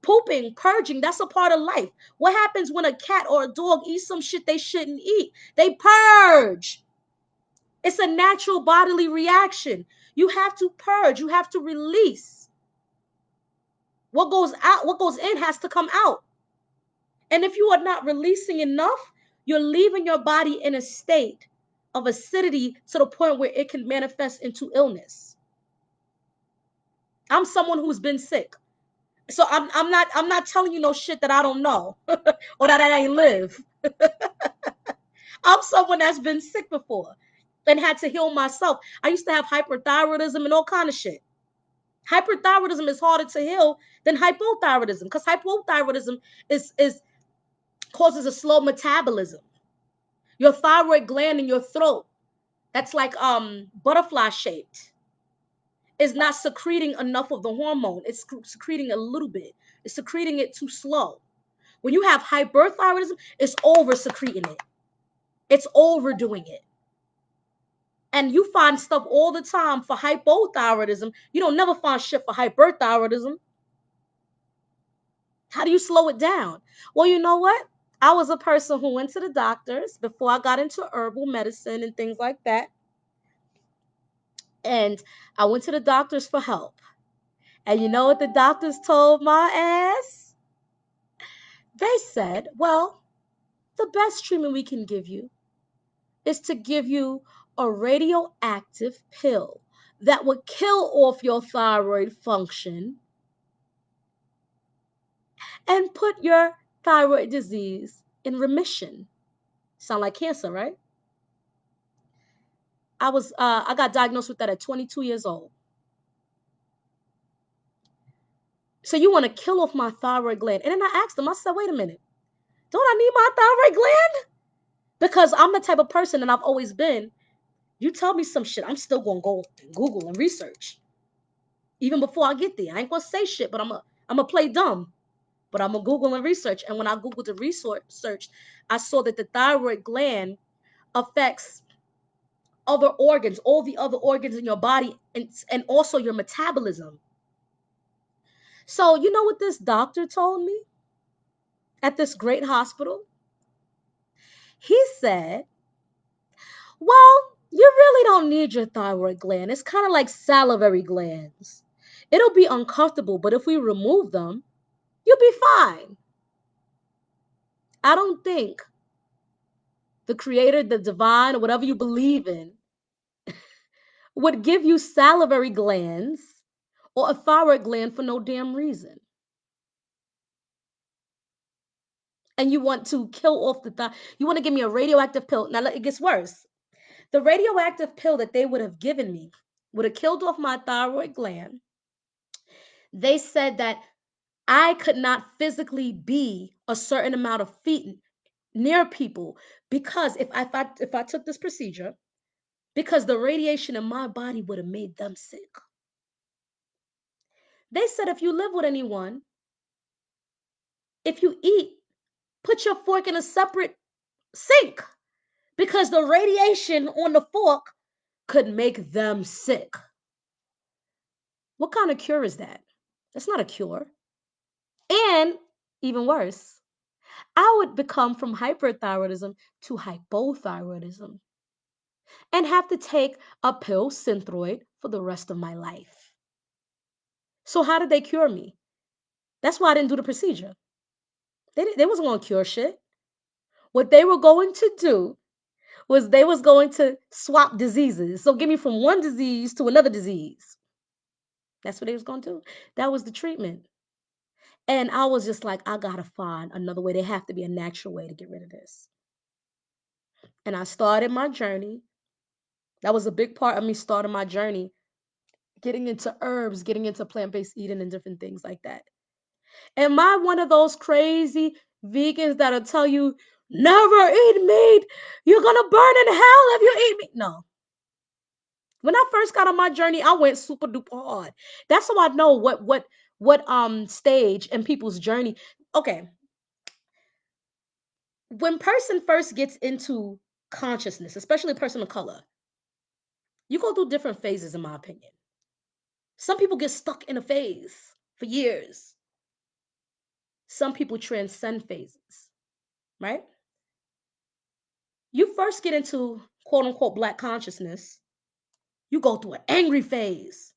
[SPEAKER 1] Pooping, purging, that's a part of life. What happens when a cat or a dog eats some shit they shouldn't eat? They purge. It's a natural bodily reaction. You have to purge, you have to release. What goes out, what goes in has to come out. And if you are not releasing enough, you're leaving your body in a state of acidity to the point where it can manifest into illness. I'm someone who's been sick. So I'm not telling you no shit that I don't know or that I ain't live. I'm someone that's been sick before and had to heal myself. I used to have hyperthyroidism and all kind of shit. Hyperthyroidism is harder to heal than hypothyroidism because hypothyroidism is causes a slow metabolism. Your thyroid gland in your throat, that's like butterfly shaped, is not secreting enough of the hormone. It's secreting a little bit. It's secreting it too slow. When you have hyperthyroidism, it's over secreting it. It's overdoing it. And you find stuff all the time for hypothyroidism. You don't never find shit for hyperthyroidism. How do you slow it down? Well, you know what? I was a person who went to the doctors before I got into herbal medicine and things like that. And I went to the doctors for help. And you know what the doctors told my ass? They said, well, the best treatment we can give you is to give you a radioactive pill that would kill off your thyroid function and put your thyroid disease in remission. Sound like cancer, right? I got diagnosed with that at 22 years old. So you want to kill off my thyroid gland? And then I asked them, I said, wait a minute, don't I need my thyroid gland? Because I'm the type of person, and I've always been, you tell me some shit, I'm still gonna go Google and research. Even before I get there. I ain't gonna say shit, but I'm gonna play dumb. but I'm gonna Google and research. And when I Googled the research, I saw that the thyroid gland affects other organs, all the other organs in your body, and also your metabolism. So, you know what this doctor told me at this great hospital? He said, well, you really don't need your thyroid gland. It's kind of like salivary glands. It'll be uncomfortable, but if we remove them, you'll be fine. I don't think the creator, the divine, or whatever you believe in, would give you salivary glands or a thyroid gland for no damn reason. And you want to kill off the you want to give me a radioactive pill. Now it gets worse. The radioactive pill that they would have given me would have killed off my thyroid gland. They said that I could not physically be a certain amount of feet near people because if I took this procedure, because the radiation in my body would have made them sick. They said if you live with anyone, if you eat, put your fork in a separate sink because the radiation on the fork could make them sick. What kind of cure is that? That's not a cure. And even worse, I would become from hyperthyroidism to hypothyroidism and have to take a pill, Synthroid, for the rest of my life. So how did they cure me? That's why I didn't do the procedure. They wasn't going to cure shit. What they were going to do was they was going to swap diseases. So give me from one disease to another disease. That's what they was going to do. That was the treatment. And I was just like, I gotta find another way. There have to be a natural way to get rid of this. And I started my journey. That was a big part of me starting my journey, getting into herbs, getting into plant-based eating and different things like that. Am I one of those crazy vegans that'll tell you, never eat meat? You're gonna burn in hell if you eat meat. No. When I first got on my journey, I went super duper hard. That's how I know what stage in people's journey. Okay, when person first gets into consciousness, especially a person of color, you go through different phases, in my opinion. Some people get stuck in a phase for years. Some people transcend phases, right? You first get into quote unquote black consciousness, you go through an angry phase.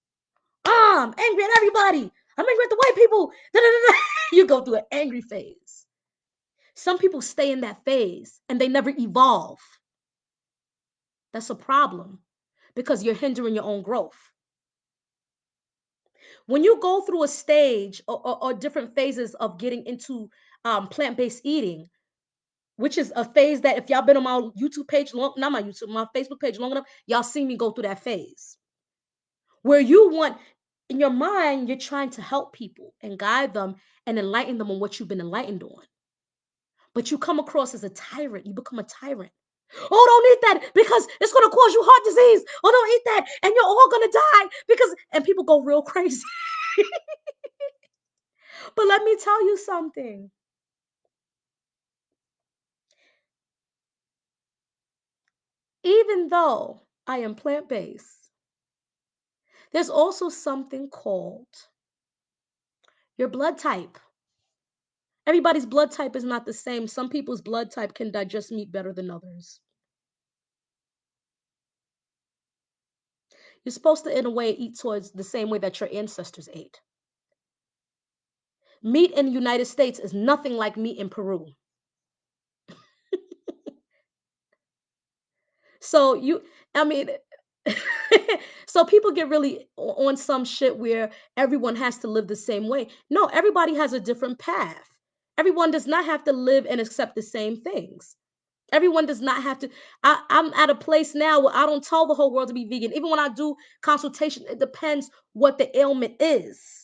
[SPEAKER 1] I'm angry at everybody. I'm angry at the white people. You go through an angry phase. Some people stay in that phase and they never evolve. That's a problem because you're hindering your own growth. When you go through a stage or different phases of getting into plant-based eating, which is a phase that if y'all been on my YouTube page long, not my YouTube, my Facebook page long enough, y'all seen me go through that phase where you want, in your mind, you're trying to help people and guide them and enlighten them on what you've been enlightened on. But you come across as a tyrant. You become a tyrant. Oh, don't eat that because it's going to cause you heart disease. Oh, don't eat that and you're all going to die because, and people go real crazy. But let me tell you something. Even though I am plant-based, there's also something called your blood type. Everybody's blood type is not the same. Some people's blood type can digest meat better than others. You're supposed to, in a way, eat towards the same way that your ancestors ate. Meat in the United States is nothing like meat in Peru. So I mean, so people get really on some shit where everyone has to live the same way. No, everybody has a different path. Everyone does not have to live and accept the same things. Everyone does not have to. I'm at a place now where I don't tell the whole world to be vegan. Even when I do consultation, it depends what the ailment is.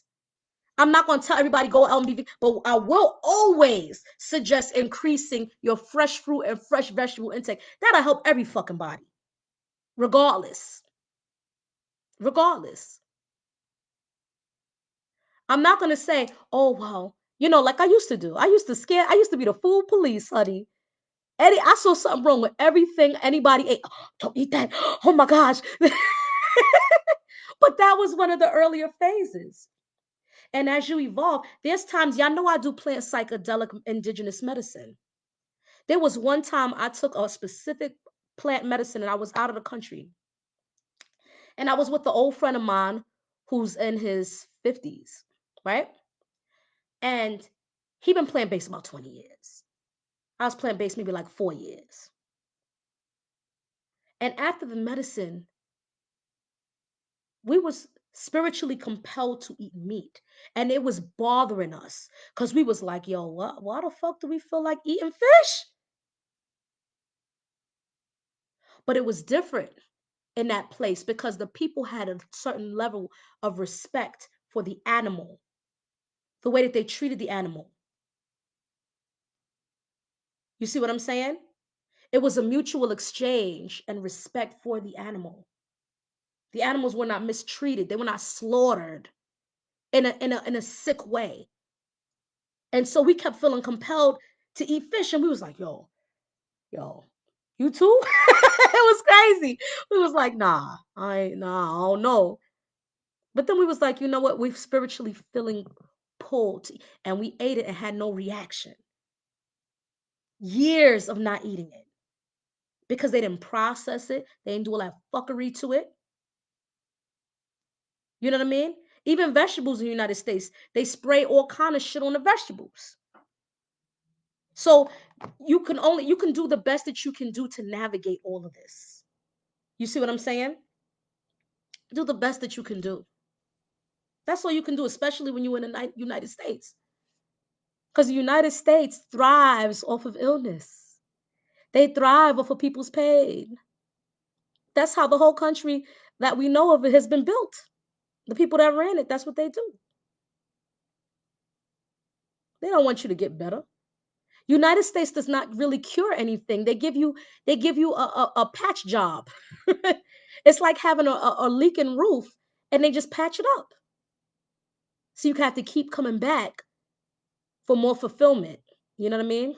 [SPEAKER 1] I'm not going to tell everybody go out and be vegan, but I will always suggest increasing your fresh fruit and fresh vegetable intake. That'll help every fucking body, regardless. Regardless. I'm not going to say, oh, well, Like I used to do. I used to be the food police, honey. Eddie, I saw something wrong with everything anybody ate. Oh, don't eat that. Oh my gosh. But that was one of the earlier phases. And as you evolve, there's times, y'all know I do plant psychedelic indigenous medicine. There was one time I took a specific plant medicine and I was out of the country. And I was with an old friend of mine who's in his 50s, right? And he been plant based about 20 years. I was plant based maybe like 4 years. And after the medicine, we was spiritually compelled to eat meat. And it was bothering us because we was like, yo, what, why the fuck do we feel like eating fish? But it was different in that place because the people had a certain level of respect for the animal, the way that they treated the animal. You see what I'm saying? It was a mutual exchange and respect for the animal. The animals were not mistreated. They were not slaughtered in a sick way. And so we kept feeling compelled to eat fish. And we was like, yo, you too? It was crazy. We was like, nah, I don't know. But then we was like, you know what? We're spiritually feeling pulled. And we ate it and had no reaction. Years of not eating it because they didn't process it. They didn't do all that fuckery to it. You know what I mean? Even vegetables in the United States, they spray all kind of shit on the vegetables. So you can do the best that you can do to navigate all of this. You see what I'm saying? Do the best that you can do. That's all you can do, especially when you're in the United States. Because the United States thrives off of illness. They thrive off of people's pain. That's how the whole country that we know of it has been built. The people that ran it, that's what they do. They don't want you to get better. United States does not really cure anything. They give you a patch job. It's like having a leaking roof and they just patch it up. So you have to keep coming back for more fulfillment. You know what I mean?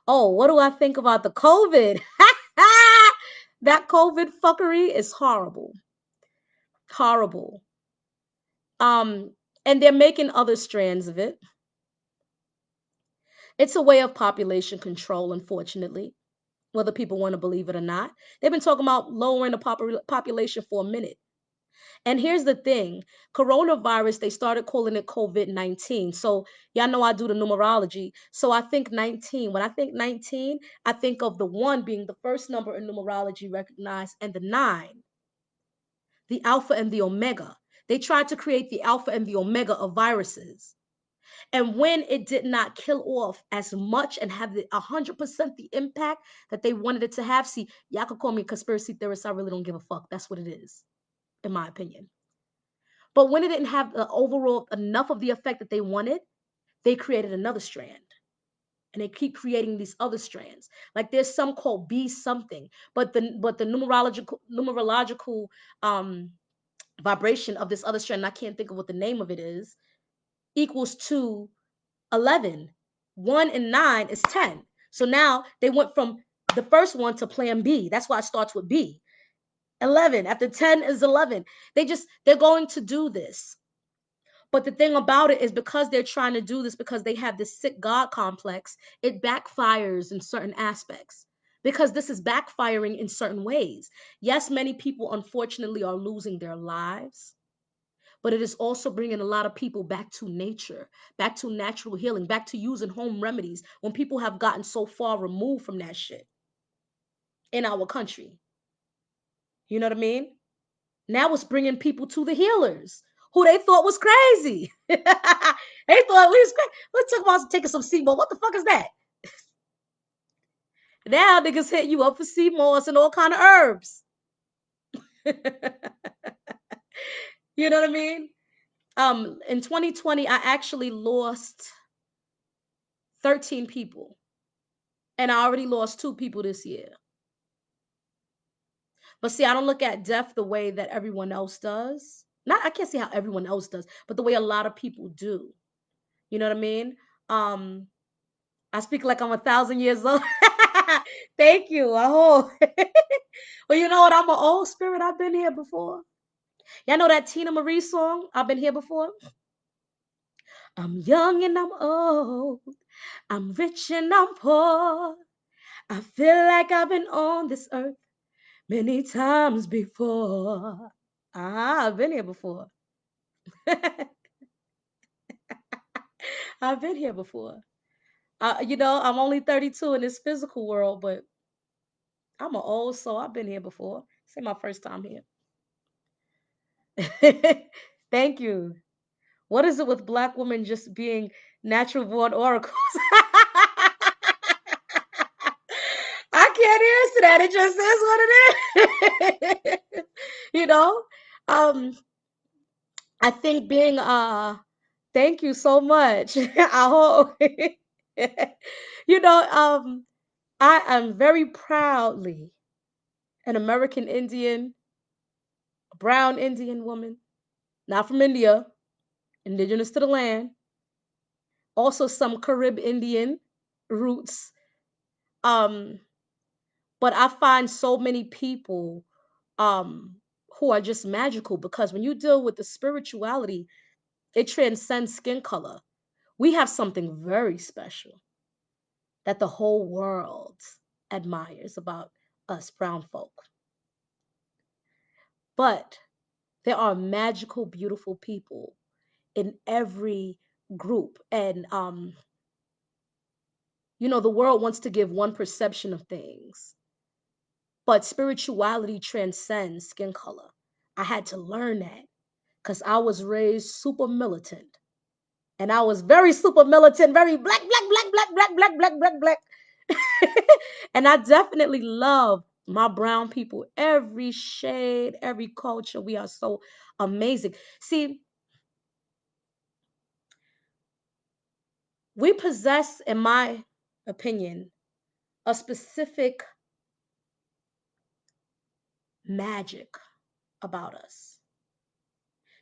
[SPEAKER 1] Oh, what do I think about the COVID? That COVID fuckery is horrible. Horrible. Um, and they're making other strands of it. It's a way of population control, unfortunately, whether people want to believe it or not. They've been talking about lowering the population for a minute. And here's the thing, coronavirus, they started calling it COVID-19. So y'all know I do the numerology. So I think 19. When I think 19, I think of the one being the first number in numerology recognized and the nine, the alpha and the omega. They tried to create the alpha and the omega of viruses. And when it did not kill off as much and have the 100% the impact that they wanted it to have, see, y'all could call me a conspiracy theorist. I really don't give a fuck. That's what it is, in my opinion. But when it didn't have the overall enough of the effect that they wanted, they created another strand. And they keep creating these other strands. Like there's some called B something, but the numerological um vibration of this other strand, I can't think of what the name of it is, equals to 11. 1 and 9 is 10. So now they went from the first one to plan B. That's why it starts with B. 11. After 10 is 11. They're going to do this. But the thing about it is because they're trying to do this because they have this sick God complex, it backfires in certain aspects. Because this is backfiring in certain ways. Yes, many people unfortunately are losing their lives, but it is also bringing a lot of people back to nature, back to natural healing, back to using home remedies when people have gotten so far removed from that shit in our country. You know what I mean? Now it's bringing people to the healers who they thought was crazy. They thought we was crazy. Let's talk about taking some sea moss. What the fuck is that? Now niggas hit you up for sea moss and all kind of herbs. You know what I mean? In 2020, I actually lost 13 people. And I already lost 2 people this year. But see, I don't look at death the way that everyone else does. Not, I can't see how everyone else does, but the way a lot of people do. You know what I mean? Um, I speak like I'm 1,000 years old. Thank you. I hope. Well, you know what? I'm an old spirit. I've been here before. Y'all know that Tina Marie song? I've been here before. I'm young and I'm old. I'm rich and I'm poor. I feel like I've been on this earth many times before. Ah, I've been here before. I've been here before. I'm only 32 in this physical world, but I'm an old soul. I've been here before. This ain't my first time here. Thank you. What is it with black women just being natural born oracles? I can't answer that. It just is what it is. you know? Um, I think being thank you so much. I hope you know, I am very proudly an American Indian, brown Indian woman, not from India, indigenous to the land, also some Carib Indian roots. Um, but I find so many people um who are just magical because when you deal with the spirituality, it transcends skin color. We have something very special that the whole world admires about us brown folk. But there are magical, beautiful people in every group. And the world wants to give one perception of things, but spirituality transcends skin color. I had to learn that because I was raised super militant. And I was very super militant, very black, black, black, black, black, black, black, black, black. And I definitely love my brown people, every shade, every culture. We are so amazing. See, we possess, in my opinion, a specific magic about us,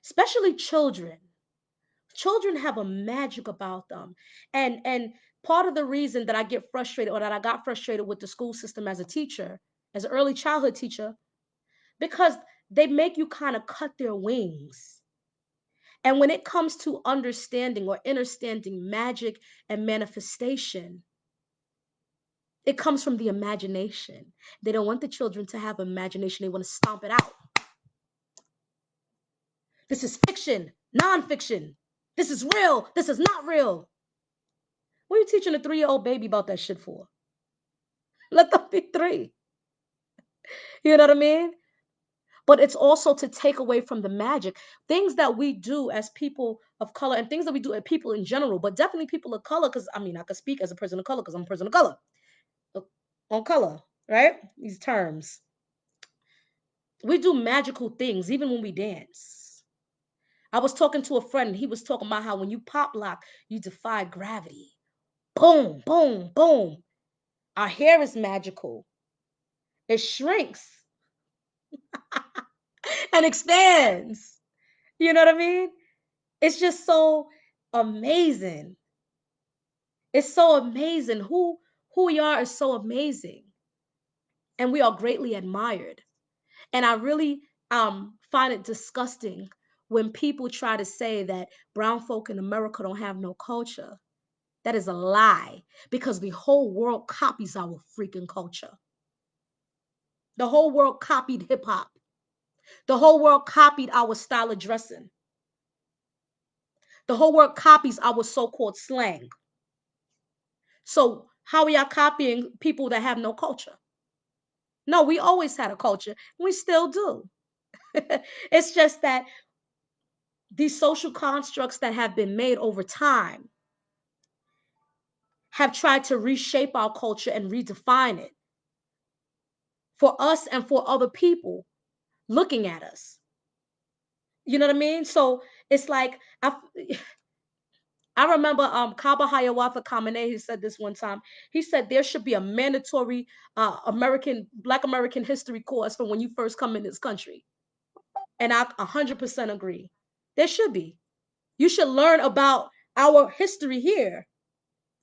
[SPEAKER 1] especially children. Children have a magic about them. And part of the reason that I get frustrated or that I got frustrated with the school system as a teacher, as an early childhood teacher, because they make you kind of cut their wings. And when it comes to understanding or understanding magic and manifestation, it comes from the imagination. They don't want the children to have imagination. They want to stomp it out. This is fiction, nonfiction. This is real. This is not real. What are you teaching a 3-year-old baby about that shit for? Let them be 3. You know what I mean? But it's also to take away from the magic. Things that we do as people of color and things that we do as people in general, but definitely people of color, because I mean, I could speak as a person of color because I'm a person of color. On color, right? These terms. We do magical things even when we dance. I was talking to a friend, he was talking about how when you pop lock, you defy gravity. Boom, boom, boom. Our hair is magical. It shrinks and expands. You know what I mean? It's just so amazing. It's so amazing. Who we are is so amazing. And we are greatly admired. And I really find it disgusting when people try to say that brown folk in America don't have no culture. That is a lie because the whole world copies our freaking culture. The whole world copied hip hop. The whole world copied our style of dressing. The whole world copies our so called slang. So, how are y'all copying people that have no culture? No, we always had a culture. We still do. It's just that these social constructs that have been made over time have tried to reshape our culture and redefine it for us and for other people looking at us. You know what I mean? So it's like I remember Kaba Hiawatha Kamene, he said this one time. He said there should be a mandatory Black American history course for when you first come in this country. And I 100% agree. There should be. You should learn about our history here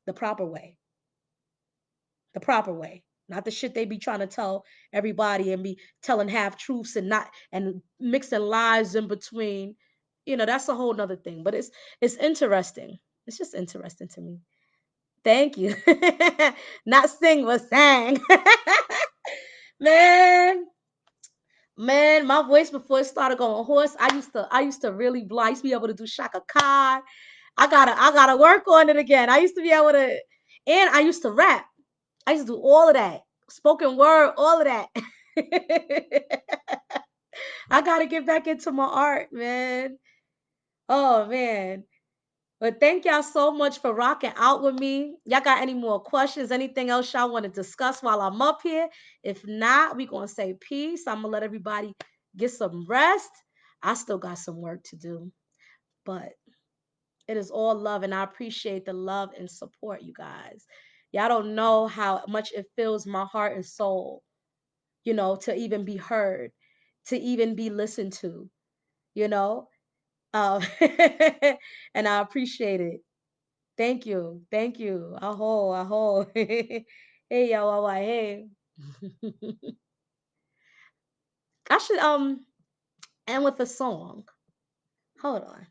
[SPEAKER 1] the proper way. The proper way. Not the shit they be trying to tell everybody and be telling half truths and not and mixing lies in between. That's a whole nother thing. But it's interesting. It's just interesting to me. Thank you. Not sing, but sang. Man, man, my voice before it started going hoarse, I used to really blow. I used to be able to do Shaka Khan. I gotta work on it again. I used to be able to, and I used to rap. I used to do all of that. Spoken word, all of that. I gotta get back into my art, man. Oh man. But thank y'all so much for rocking out with me. Y'all got any more questions? Anything else y'all want to discuss while I'm up here? If not, we gonna say peace. I'm gonna let everybody get some rest. I still got some work to do, but it is all love, and I appreciate the love and support, you guys. Y'all don't know how much it fills my heart and soul, to even be heard, to even be listened to, you know. Um, and I appreciate it. Thank you. Thank you. Aho, aho. Hey, y'all, hey. I should end with a song. Hold on.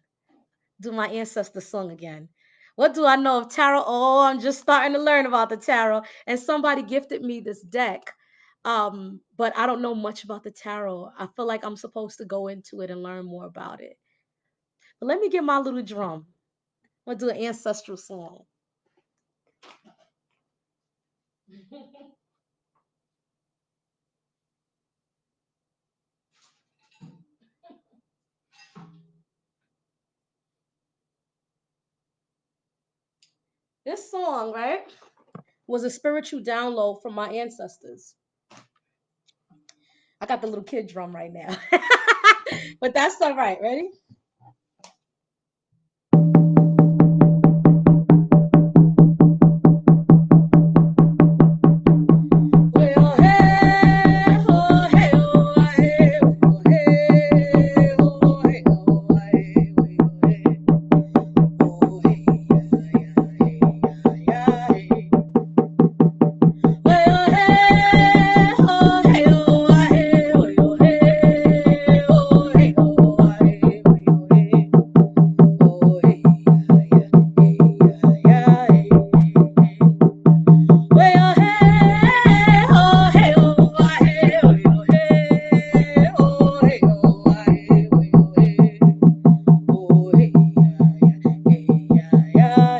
[SPEAKER 1] Do my ancestor song again. What do I know of tarot? Oh, I'm just starting to learn about the tarot. And somebody gifted me this deck. But I don't know much about the tarot. I feel like I'm supposed to go into it and learn more about it. But let me get my little drum. I'm gonna do an ancestral song. This song, right, was a spiritual download from my ancestors. I got the little kid drum right now. But that's all right. Ready? Well, hey, oh, hey, oh, hey, oh, hey, oh, hey, oh, hey, oh, hey. Oh, hey, yeah, yeah, yeah, yeah. Well, hey, oh, hey, oh, hey, oh, hey, oh, hey, oh, hey, oh, hey. Oh, hey, yeah, yeah, yeah, yeah. Well, hey, oh, hey, oh, hey, oh, hey, oh, hey, oh, hey, oh, hey. Oh, hey, yeah, yeah, yeah, yeah.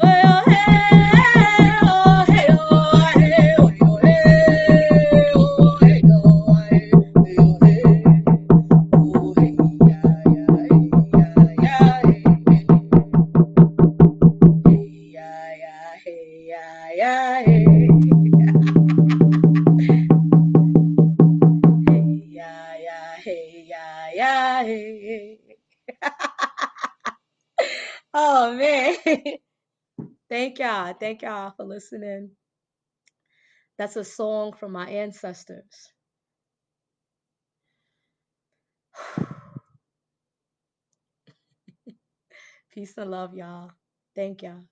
[SPEAKER 1] Well, hey, oh, hey, oh, hey, oh, hey, oh, hey, oh, hey, oh, hey. Oh, hey, yeah, yeah, yeah, yeah, yeah, hey, yeah, yeah, hey, yeah, yeah, hey, yeah, yeah, hey. Oh man. Thank y'all for listening. That's a song from my ancestors. Peace and love, y'all. Thank y'all.